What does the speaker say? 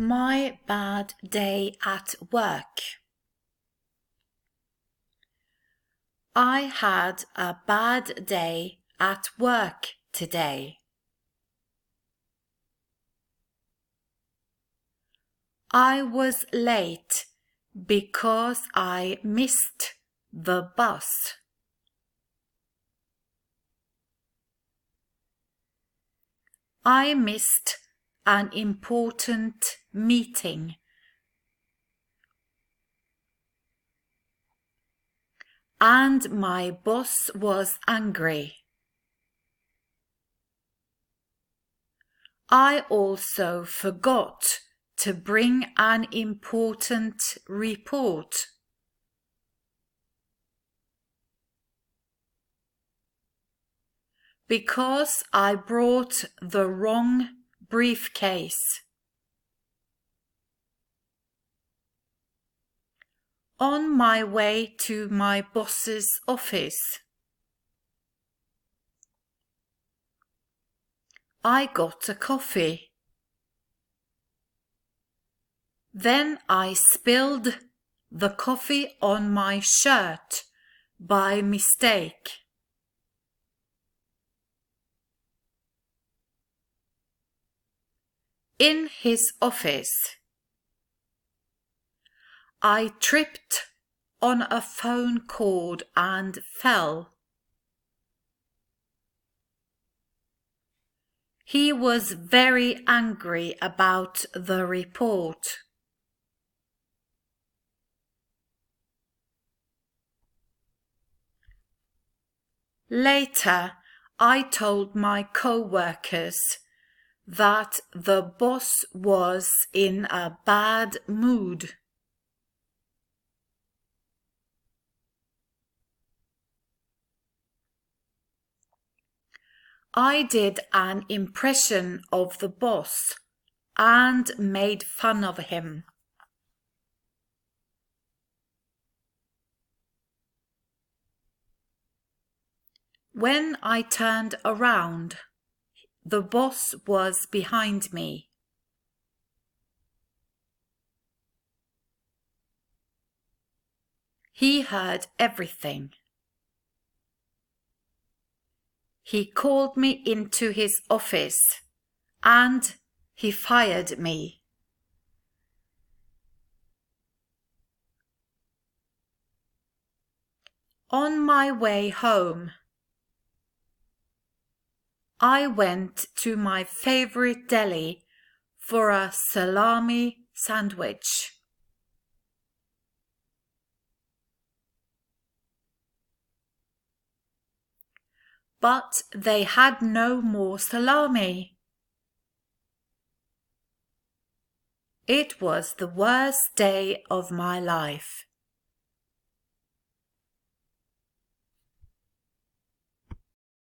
My bad day at work. I had a bad day at work today. I was late because I missed the bus. I missed an important meeting. And my boss was angry. I also forgot to bring an important report. Because I brought the wrong briefcase. On my way to my boss's office, I got a coffee. Then I spilled the coffee on my shirt by mistake. In his office, I tripped on a phone cord and fell. He was very angry about the report. Later, I told my co-workers that the boss was in a bad mood. I did an impression of the boss and made fun of him. When I turned around, the boss was behind me. He heard everything. He called me into his office and he fired me. On my way home, I went to my favorite deli for a salami sandwich. But they had no more salami. It was the worst day of my life.